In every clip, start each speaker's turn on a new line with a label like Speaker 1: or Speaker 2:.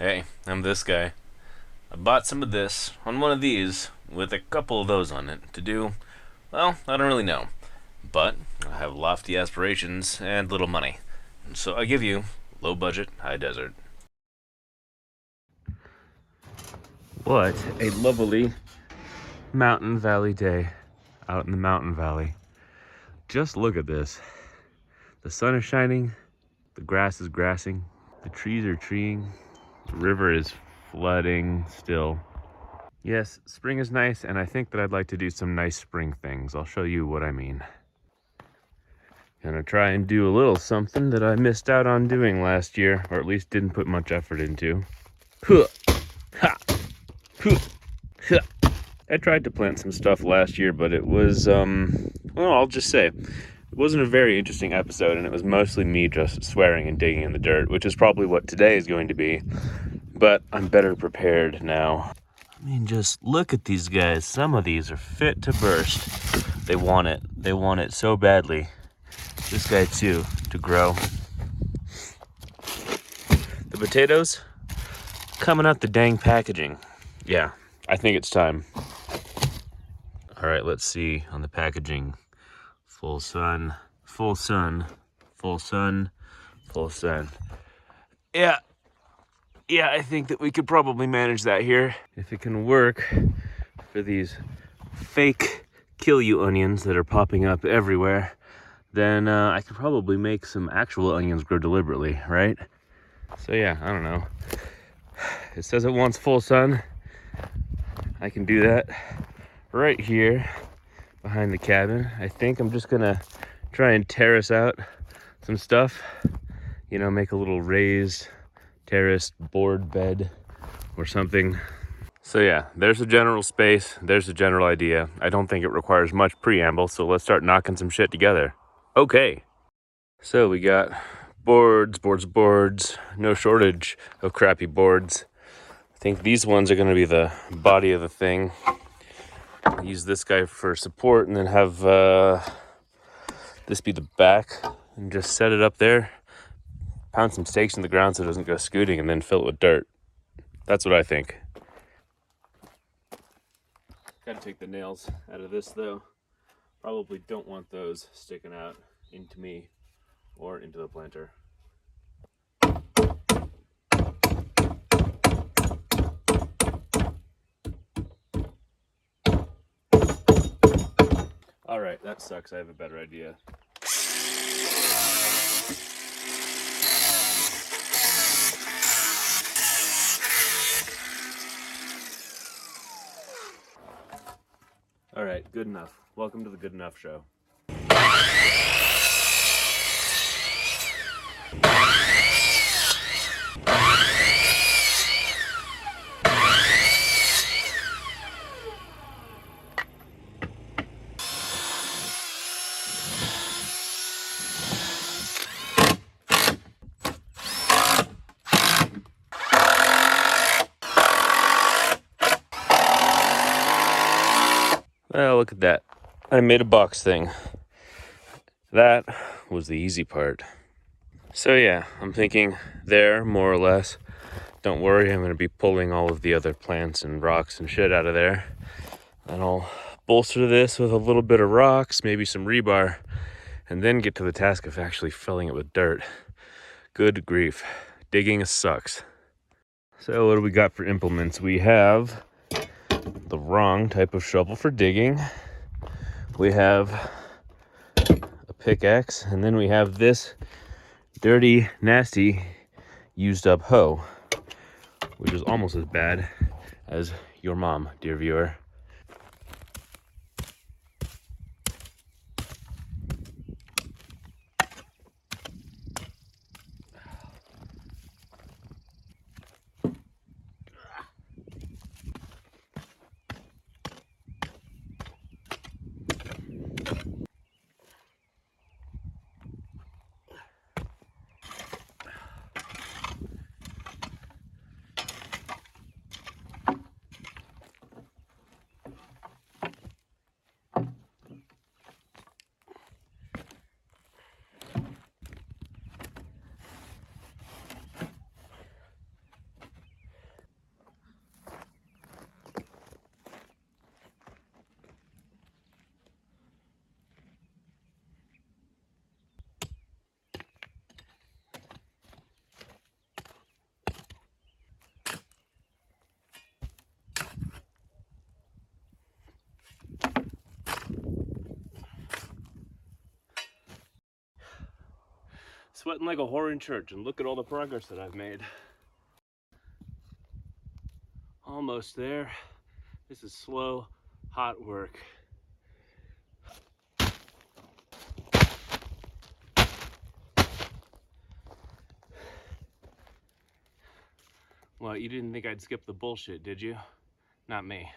Speaker 1: Hey, I'm this guy. I bought some of this on one of these with a couple of those on it to do, well, I don't really know. But I have lofty aspirations and little money. So I give you low budget, high desert. What a lovely mountain valley day out in the mountain valley. Just look at this. The sun is shining, the grass is grassing, the trees are treeing, the river is flooding still. Yes, spring is nice, and I think that I'd like to do some nice spring things. I'll show you what I mean. Gonna try and do a little something that I missed out on doing last year, or at least didn't put much effort into. Huh. Ha. Huh. Huh. I tried to plant some stuff last year, but it was, well, I'll just say, it wasn't a very interesting episode, and it was mostly me just swearing and digging in the dirt, which is probably what today is going to be, but I'm better prepared now. I mean, just look at these guys. Some of these are fit to burst. They want it. They want it so badly. This guy too, to grow. The potatoes coming out the dang packaging. Yeah, I think it's time. All right, let's see on the packaging. Full sun, full sun, full sun, full sun. Yeah, I think that we could probably manage that here. If it can work for these fake kill you onions that are popping up everywhere, then I could probably make some actual onions grow deliberately, right? So yeah, I don't know. It says it wants full sun. I can do that right here behind the cabin. I think I'm just gonna try and terrace out some stuff. You know, make a little raised terraced board bed or something. So yeah, there's the general space. There's the general idea. I don't think it requires much preamble, so let's start knocking some shit together. Okay. So we got boards. No shortage of crappy boards. I think these ones are going to be the body of the thing. Use this guy for support and then have this be the back and just set it up there. Pound some stakes in the ground so it doesn't go scooting and then fill it with dirt. That's what I think. Gotta take the nails out of this though. Probably don't want those sticking out into me or into the planter. All right, that sucks. I have a better idea. All right, good enough. Welcome to the Good Enough Show. Well, look at that. I made a box thing. That was the easy part. So yeah, I'm thinking there, more or less. Don't worry, I'm going to be pulling all of the other plants and rocks and shit out of there. And I'll bolster this with a little bit of rocks, maybe some rebar, and then get to the task of actually filling it with dirt. Good grief. Digging sucks. So what do we got for implements? We have the wrong type of shovel for digging. We have a pickaxe, and then we have this dirty, nasty, used up hoe, which is almost as bad as your mom, dear viewer. Sweating like a whore in church, and look at all the progress that I've made. Almost there. This is slow, hot work. Well, you didn't think I'd skip the bullshit, did you? Not me.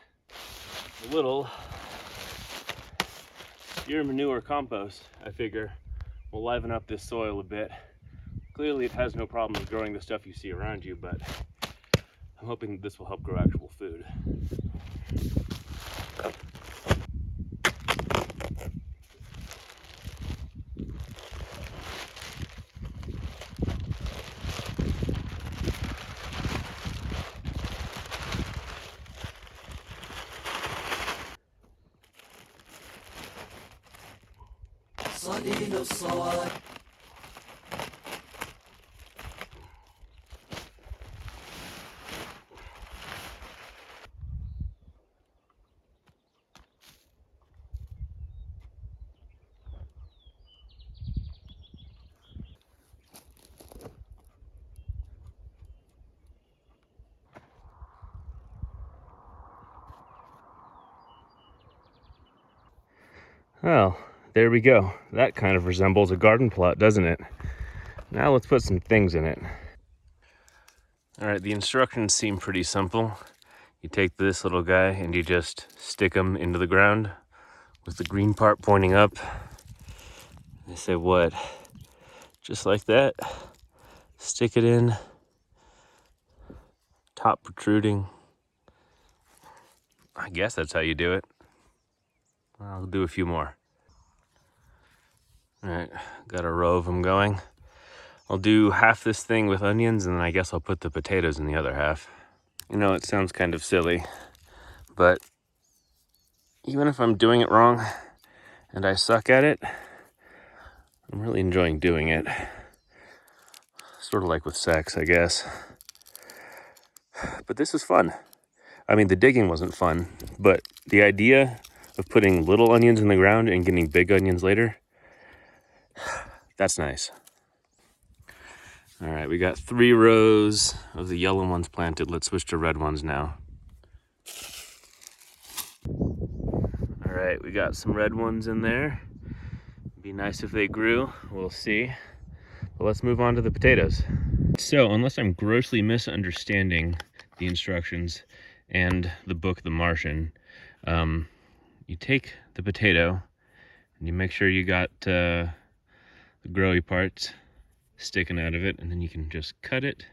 Speaker 1: A little your manure compost, I figure, will liven up this soil a bit. Clearly it has no problem with growing the stuff you see around you, but I'm hoping this will help grow actual food. Well, there we go. That kind of resembles a garden plot, doesn't it? Now let's put some things in it. All right, the instructions seem pretty simple. You take this little guy and you just stick him into the ground with the green part pointing up. They say what? Just like that. Stick it in, top protruding. I guess that's how you do it. I'll do a few more. All right, got a row of them going. I'll do half this thing with onions, and then I guess I'll put the potatoes in the other half. You know, it sounds kind of silly, but even if I'm doing it wrong and I suck at it, I'm really enjoying doing it. Sort of like with sex, I guess. But this is fun. I mean, the digging wasn't fun, but the idea of putting little onions in the ground and getting big onions later, that's nice. All right, we got 3 rows of the yellow ones planted. Let's switch to red ones now. All right, we got some red ones in there. Be nice if they grew, we'll see. But let's move on to the potatoes. So, unless I'm grossly misunderstanding the instructions and the book, The Martian, you take the potato and you make sure you got the growy parts sticking out of it, and then you can just cut it,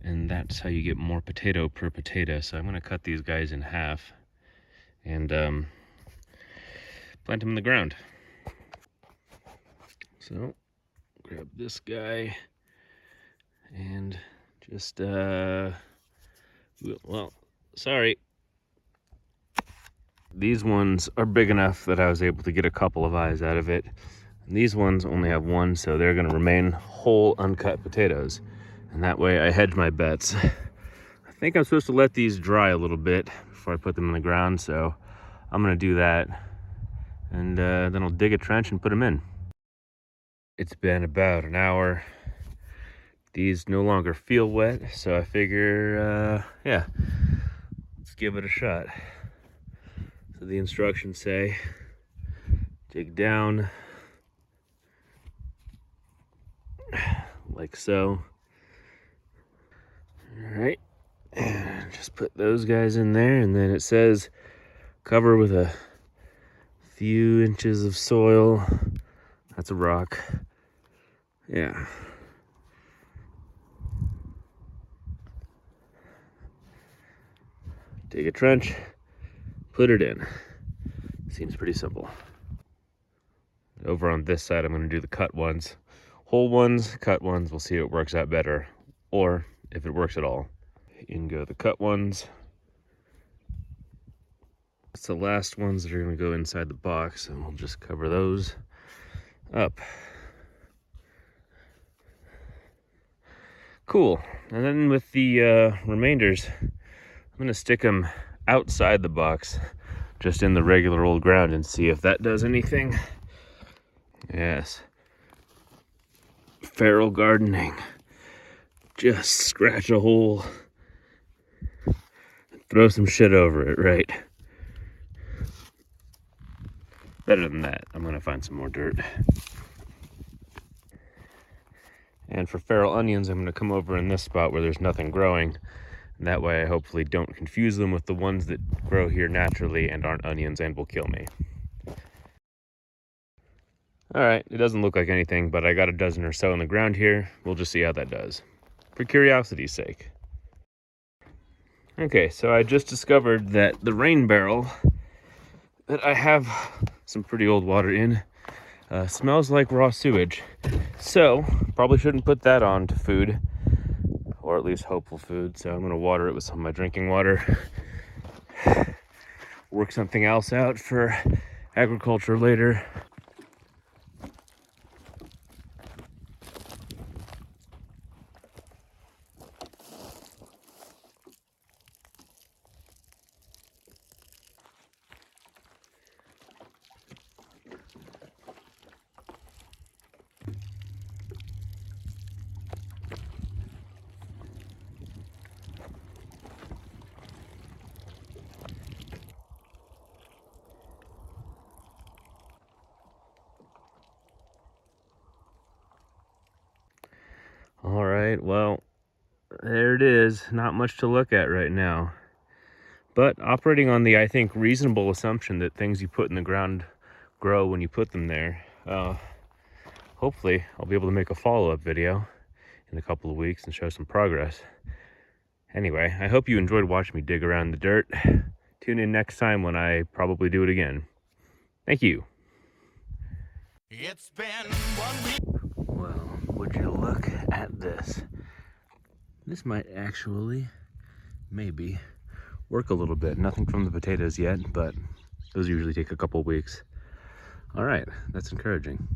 Speaker 1: and that's how you get more potato per potato. So I'm going to cut these guys in half and plant them in the ground. So grab this guy and just well, sorry, these ones are big enough that I was able to get a couple of eyes out of it. These ones only have one, so they're going to remain whole, uncut potatoes. And that way I hedge my bets. I think I'm supposed to let these dry a little bit before I put them in the ground, so I'm going to do that. And then I'll dig a trench and put them in. It's been about an hour. These no longer feel wet, so I figure, yeah, let's give it a shot. So the instructions say, dig down, like so. All right, and just put those guys in there, and then it says cover with a few inches of soil. That's a rock. Yeah. Dig a trench, put it in. Seems pretty simple. Over on this side, I'm going to do the cut ones. Whole ones, cut ones, we'll see if it works out better, or if it works at all. In go the cut ones. It's the last ones that are going to go inside the box, and we'll just cover those up. Cool. And then with the remainders, I'm going to stick them outside the box, just in the regular old ground, and see if that does anything. Yes. feral gardening. Just scratch a hole, throw some shit over it, right? Better than that, I'm gonna find some more dirt. And for feral onions, I'm gonna come over in this spot where there's nothing growing. And that way I hopefully don't confuse them with the ones that grow here naturally and aren't onions and will kill me. All right, it doesn't look like anything, but I got a dozen or so in the ground here. We'll just see how that does, for curiosity's sake. Okay, so I just discovered that the rain barrel that I have some pretty old water in smells like raw sewage. So probably shouldn't put that on to food, or at least hopeful food. So I'm gonna water it with some of my drinking water. Work something else out for agriculture later. All right, well, there it is. Not much to look at right now. But operating on the, I think, reasonable assumption that things you put in the ground grow when you put them there, hopefully I'll be able to make a follow-up video in a couple of weeks and show some progress. Anyway, I hope you enjoyed watching me dig around the dirt. Tune in next time when I probably do it again. Thank you. It's been 1 week. Well, would you look at this? This might actually, maybe, work a little bit. Nothing from the potatoes yet, but those usually take a couple weeks. All right, that's encouraging.